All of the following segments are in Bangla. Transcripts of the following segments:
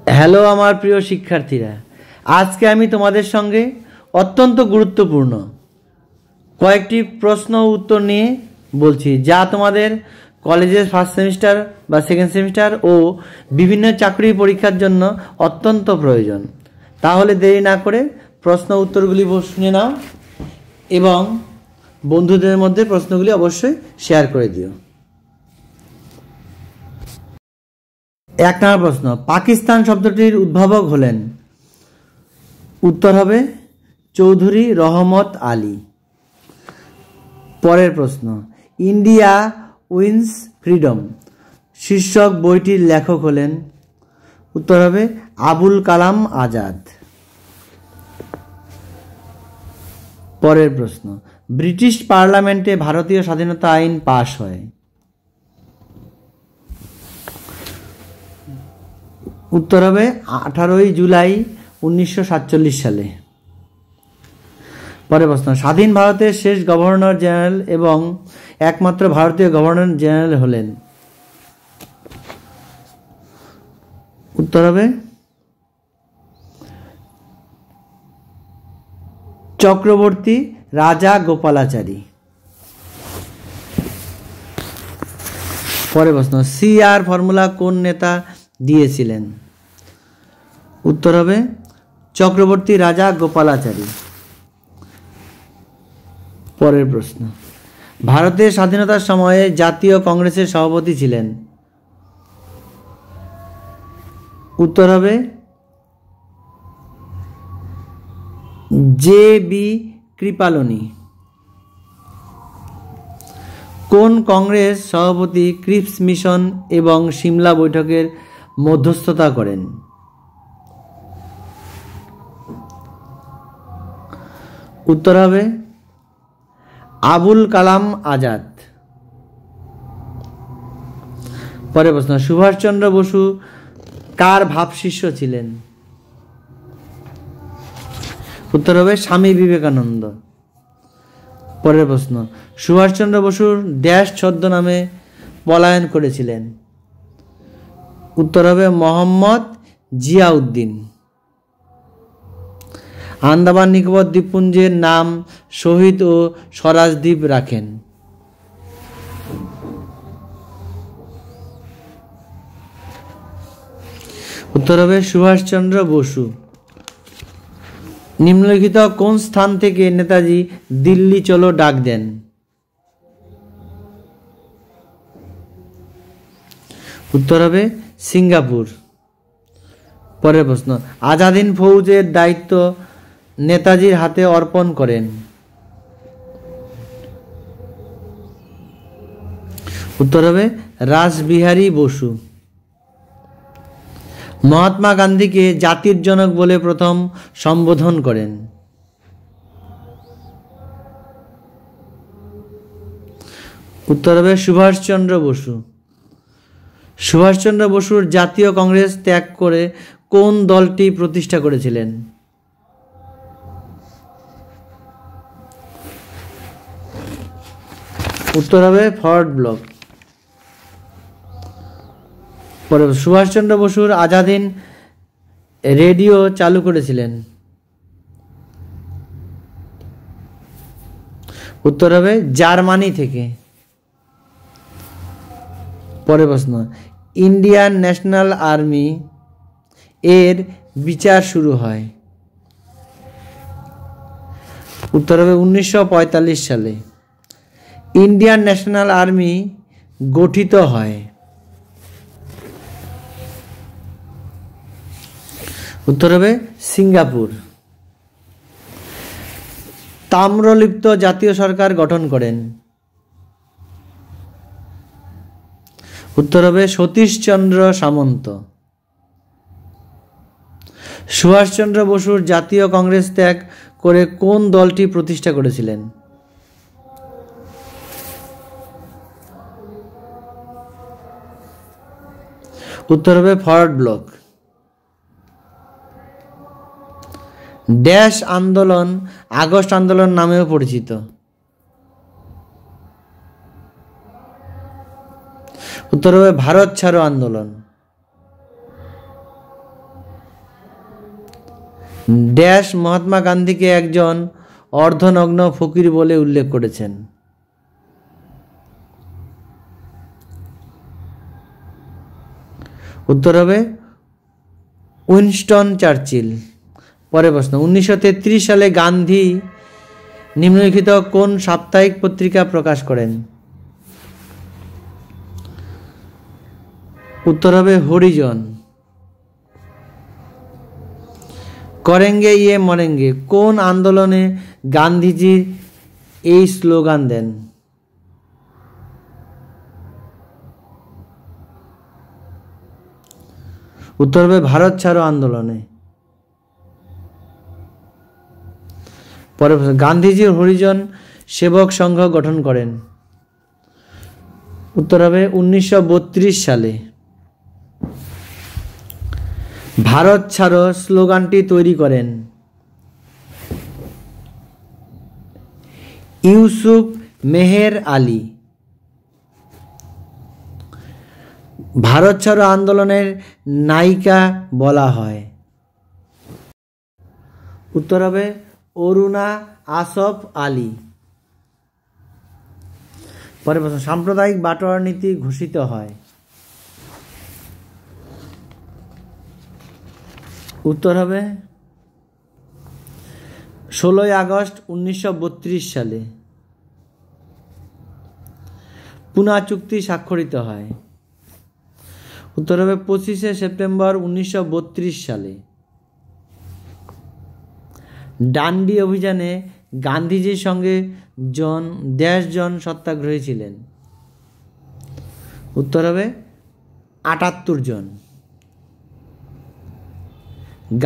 হ্যালো আমার প্রিয় শিক্ষার্থীরা, আজকে আমি তোমাদের সঙ্গে অত্যন্ত গুরুত্বপূর্ণ কয়েকটি প্রশ্ন উত্তর নিয়ে বলছি, যা তোমাদের কলেজের ফার্স্ট সেমিস্টার বা সেকেন্ড সেমিস্টার ও বিভিন্ন চাকরি পরীক্ষার জন্য অত্যন্ত প্রয়োজন। তাহলে দেরি না করে প্রশ্ন উত্তরগুলি শুনে নাও এবং বন্ধুদের মধ্যে প্রশ্নগুলি অবশ্যই শেয়ার করে দিও। 1 নম্বর প্রশ্ন, পাকিস্তান শব্দটির উদ্ভাবক হলেন? উত্তর হবে চৌধুরী রহমত আলী। পরের প্রশ্ন, ইন্ডিয়া উইন্স ফ্রিডম শীর্ষক বইটির লেখক হলেন? উত্তর হবে আবুল কালাম আজাদ। পরের প্রশ্ন, ব্রিটিশ পার্লামেন্টে ভারতীয় স্বাধীনতা আইন পাশ হয়? উত্তর হবে 18 জুলাই 1947 সালে। পরের প্রশ্ন, স্বাধীন ভারতের শেষ গভর্নর জেনারেল এবং একমাত্র ভারতীয় গভর্নর জেনারেল হলেন? উত্তর হবে চক্রবর্তী রাজা গোপালাচারী। পরের প্রশ্ন, CR ফর্মুলা কোন নেতা দিয়েছিলেন? উত্তর হবে চক্রবর্তী রাজা গোপালাচারী। পরের প্রশ্ন, ভারতের স্বাধীনতার সময়ে জাতীয় কংগ্রেসের সভাপতি ছিলেন? উত্তর হবে JB কৃপালনী। কোন কংগ্রেস সভাপতি ক্রিপস মিশন এবং সিমলা বৈঠকের মধ্যস্থতা করেন? উত্তর হবে আবুল কালাম আজাদ। পরের প্রশ্ন, সুভাষচন্দ্র বসু কার ভাবশিষ্য ছিলেন? উত্তর হবে স্বামী বিবেকানন্দ। পরের প্রশ্ন, সুভাষচন্দ্র বসুর ড্যাশ ছদ্মনামে পলায়ন করেছিলেন? উত্তর হবে মোহাম্মদ জিয়াউদ্দিন। আন্দামান নিকোবর দ্বীপপুঞ্জের নাম শহীদ ও স্বরাজ দ্বীপ রাখেন? উত্তর হবে সুভাষচন্দ্র বসু। নিম্নলিখিত কোন স্থান থেকে নেতাজি দিল্লি চলো ডাক দেন? উত্তর হবে সিঙ্গাপুর। পরের প্রশ্ন, আজাদ হিন্দ ফৌজের দায়িত্ব নেতাজির হাতে অর্পণ করেন? উত্তর হবে রাসবিহারী বসু। মহাত্মা গান্ধীকে জাতির জনক বলে প্রথম সম্বোধন করেন? উত্তর হবে সুভাষচন্দ্র বসু। সুভাষচন্দ্র বসুর জাতীয় কংগ্রেস ত্যাগ করে কোন দলটি প্রতিষ্ঠা করেছিলেন? উত্তর হবে ফরওয়ার্ড ব্লক। পরে সুভাষচন্দ্র বসুর আজাদ হিন্দ রেডিও চালু করেছিলেন? উত্তর হবে জার্মানি থেকে। পরের প্রশ্ন, ইন্ডিয়ান ন্যাশনাল আর্মি এর বিচার শুরু হয়? উত্তর হবে 1945 সালে। ইন্ডিয়ান ন্যাশনাল আর্মি গঠিত হয়? উত্তর হবে সিঙ্গাপুর। তাম্রলিপ্ত জাতীয় সরকার গঠন করেন? উত্তর হবে সতীশচন্দ্র সামন্ত। সুভাষচন্দ্র বসুর জাতীয় কংগ্রেস ত্যাগ করে কোন দলটি প্রতিষ্ঠা করেছিলেন? উত্তর হবে ফরওয়ার্ড ব্লক। ড্যাশ আন্দোলন আগস্ট আন্দোলন নামেও পরিচিত? উত্তর হবে ভারত ছাড়ো আন্দোলন। ড্যাশ মহাত্মা গান্ধীকে একজন অর্ধনগ্ন ফকির বলে উল্লেখ করেছেন? উত্তর হবে উইনস্টন চার্চিল। পরের প্রশ্ন, 1933 সালে গান্ধী নিম্নলিখিত কোন সাপ্তাহিক পত্রিকা প্রকাশ করেন? উত্তর হবে হরিজন। করেঙ্গে ইয়ে মরেঙ্গে কোন আন্দোলনে গান্ধীজি এই স্লোগান দেন? উত্তর হবে ভারত ছাড়ো আন্দোলনে। পরের প্রশ্ন, গান্ধীজি হরিজন সেবক সংঘ গঠন করেন? উত্তর হবে 1932 সালে। ভারত ছাড়ো স্লোগানটি তৈরি করেন ইউসুফ মেহের আলী। ভারত ছাড়ো আন্দোলনের নায়িকা বলা হয়? উত্তর হবে অরুণা আসফ আলী। পরের প্রশ্ন, সাম্প্রদায়িক বাটোয়ারা নীতি ঘোষিত হয়? উত্তর হবে 16 আগস্ট 1932 সালে। পুনা চুক্তি স্বাক্ষরিত হয়? উত্তর হবে 25 সেপ্টেম্বর 1932 সালে। ডান্ডি অভিযানে গান্ধীজির সঙ্গে জন সত্যাগ্রহী ছিলেন? উত্তর হবে 78 জন।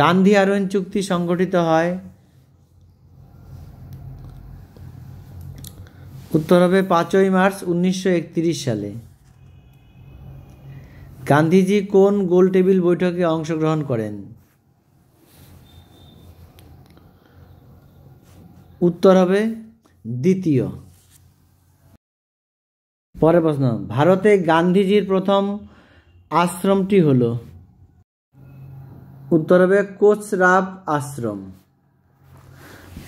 গান্ধী আরোহণ চুক্তি সংগঠিত হয়? উত্তর হবে 5 মার্চ 1931 সালে। গান্ধীজি কোন গোলটেবিল বৈঠকে অংশগ্রহণ করেন? উত্তর হবে দ্বিতীয়। পরের প্রশ্ন, ভারতে গান্ধীজির প্রথম আশ্রমটি হল? উত্তর হবে কোচরাব আশ্রম।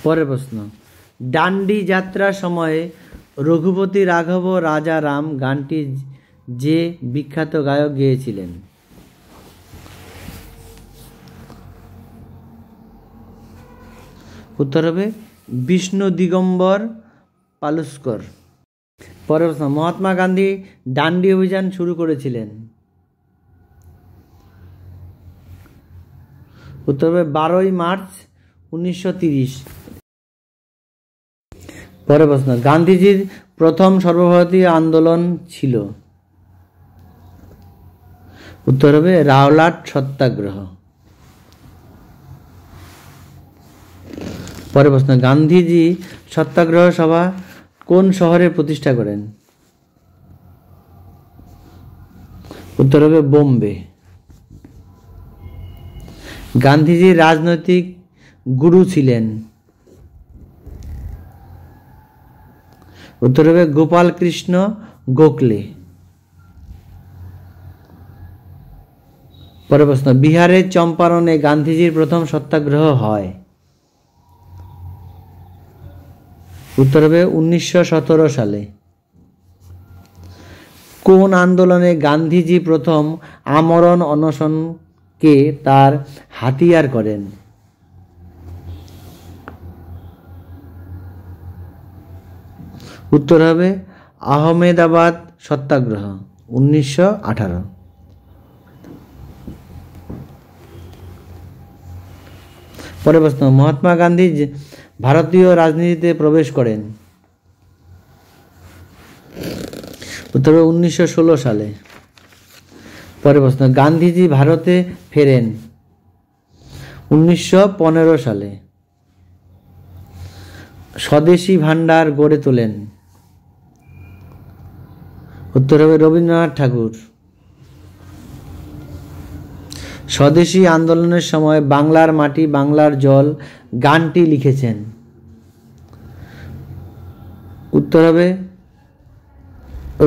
পরের প্রশ্ন, ডান্ডি যাত্রার সময়ে রঘুপতি রাঘব রাজা রাম গানটি যে বিখ্যাত গায়ক গেয়েছিলেন? উত্তর হবে বিষ্ণু দিগম্বর পালুস্কর। পরের প্রশ্ন, মহাত্মা গান্ধী ডান্ডি অভিযান শুরু করেছিলেন? উত্তর হবে 12 মার্চ 1930। পরের প্রশ্ন, গান্ধীজির প্রথম সর্বভারতীয় আন্দোলন ছিল? উত্তর হবে রাওলাট সত্যাগ্রহ। পরের প্রশ্ন, গান্ধীজি সত্যাগ্রহ সভা কোন শহরে প্রতিষ্ঠা করেন? উত্তর হবে বোম্বে। গান্ধীজির রাজনৈতিক গুরু ছিলেন? উত্তর হবে গোপাল কৃষ্ণ গোখলে। পরের প্রশ্ন, বিহারের চম্পারণে গান্ধীজির প্রথম সত্যাগ্রহ হয়? উত্তর হবে 1917 সালে। কোন আন্দোলনে গান্ধীজি প্রথম আমরণ অনশনকে তার হাতিয়ার করেন? উত্তর হবে আহমেদাবাদ সত্যাগ্রহ 1918। পরের প্রশ্ন, মহাত্মা গান্ধী ভারতীয় রাজনীতিতে প্রবেশ করেন? উত্তর হবে 1916 সালে। পরের প্রশ্ন, গান্ধীজি ভারতে ফেরেন 1915 সালে। স্বদেশী ভান্ডার গড়ে তোলেন? উত্তর হবে রবীন্দ্রনাথ ঠাকুর। স্বদেশী আন্দোলনের সময় বাংলার মাটি বাংলার জল গানটি লিখেছেন? উত্তর হবে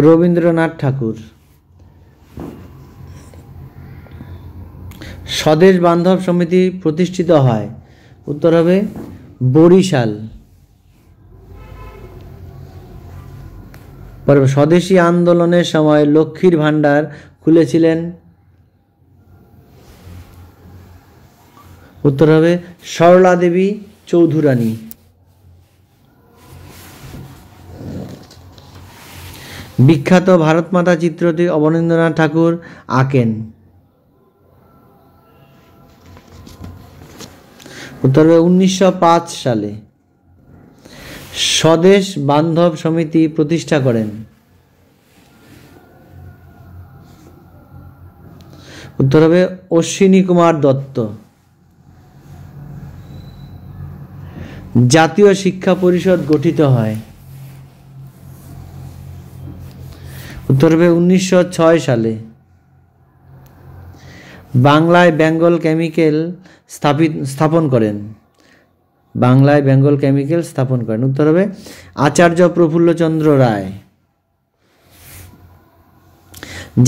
রবীন্দ্রনাথ ঠাকুর। স্বদেশ বান্ধব সমিতি প্রতিষ্ঠিত হয় উত্তর হবে বরিশাল। পরে স্বদেশী আন্দোলনের সময় লক্ষ্মীর ভাণ্ডার খুলেছিলেন, উত্তর হবে সরলা দেবী চৌধুরানী। বিখ্যাত ভারত মাতা চিত্রটি অবনীন্দ্রনাথ ঠাকুর আঁকেন, উত্তর হবে 1905 সালে। স্বদেশ বান্ধব সমিতি প্রতিষ্ঠা করেন, উত্তর হবে অশ্বিনী কুমার দত্ত। জাতীয় শিক্ষা পরিষদ গঠিত হয়, উত্তর হবে 1906 সালে। বাংলায় বেঙ্গল কেমিক্যাল স্থাপন করেন, বাংলায় বেঙ্গল কেমিক্যাল স্থাপন করেন, উত্তর হবে আচার্য প্রফুল্লচন্দ্র রায়।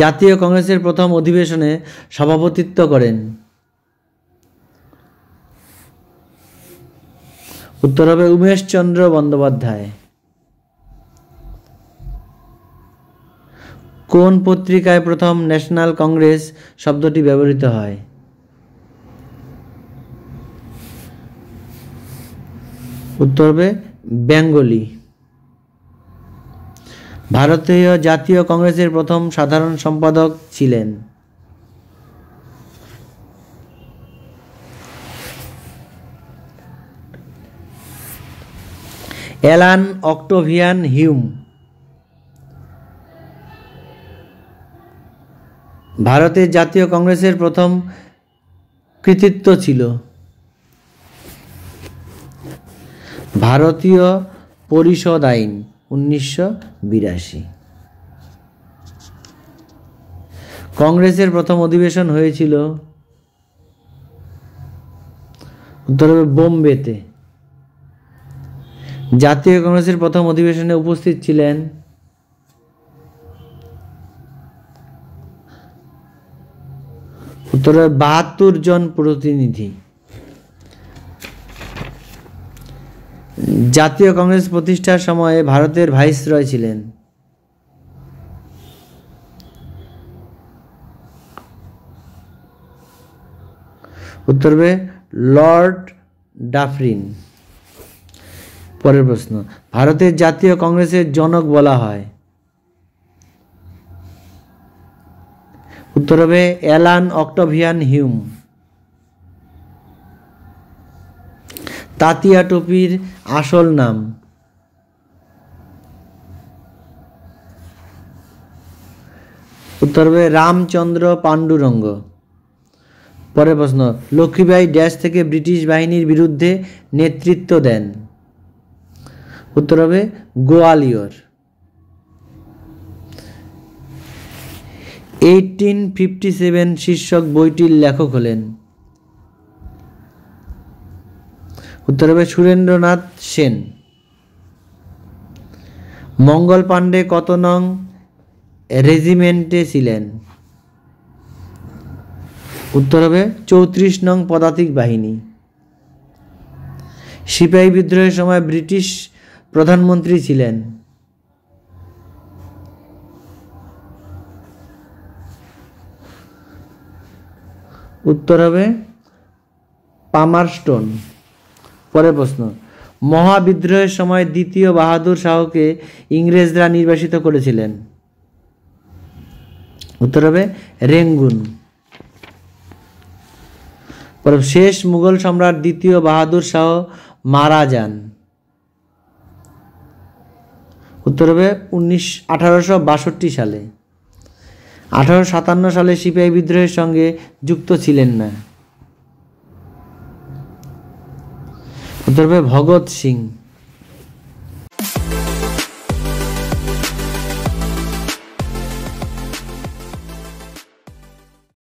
জাতীয় কংগ্রেসের প্রথম অধিবেশনে সভাপতিত্ব করেন, উত্তর হবে উমেশচন্দ্র বন্দ্যোপাধ্যায়। কোন পত্রিকায় প্রথম ন্যাশনাল কংগ্রেস শব্দটি ব্যবহৃত হয়, উত্তর হবে বেঙ্গলি। ভারতীয় জাতীয় কংগ্রেসের প্রথম সাধারণ সম্পাদক ছিলেন, অ্যালান অক্টোভিয়ান হিউম। ভারতের জাতীয় কংগ্রেসের প্রথম কৃতিত্ব ছিল ভারতীয় পরিষদ আইন 1982। কংগ্রেসের প্রথম অধিবেশন হয়েছিল, উত্তর হবে বোম্বেতে। জাতীয় কংগ্রেসের প্রথম অধিবেশনে উপস্থিত ছিলেন, উত্তর হবে 72 জন প্রতিনিধি। জাতীয় কংগ্রেস প্রতিষ্ঠার সময়ে ভারতের ভাইসরয় ছিলেন, উত্তর হবে লর্ড ডাফরিন। পরের প্রশ্ন, ভারতের জাতীয় কংগ্রেসের জনক বলা হয়, উত্তর হবে অ্যালান অক্টোভিয়ান হিউম। তাতিয়া টোপির আসল নাম, উত্তর হবে রামচন্দ্র পাণ্ডুরঙ্গ। পরের প্রশ্ন, লক্ষ্মীবাঈ ড্যাশ থেকে ব্রিটিশ বাহিনীর বিরুদ্ধে নেতৃত্ব দেন, উত্তর হবে গোয়ালিয়র। 1857 শীর্ষক বইটির লেখক হলেন, উত্তর হবে সুরেন্দ্রনাথ সেন। মঙ্গল পাণ্ডে কত নং রেজিমেন্টে ছিলেন, উত্তর হবে 34 নং পদাতিক বাহিনী। সিপাহী বিদ্রোহের সময় ব্রিটিশ প্রধানমন্ত্রী ছিলেন, উত্তর হবে পামারস্টোন। পরের প্রশ্ন, মহাবিদ্রোহের সময় দ্বিতীয় বাহাদুর শাহকে ইংরেজরা নির্বাসিত করেছিলেন, উত্তর হবে রেঙ্গুন। পরে শেষ মুঘল সম্রাট দ্বিতীয় বাহাদুর শাহ মারা যান, উত্তর হবে 1862 সালে। 1857 সালে সিপাহী বিদ্রোহের সঙ্গে যুক্ত ছিলেন না, উত্তর হবে ভগৎ সিং।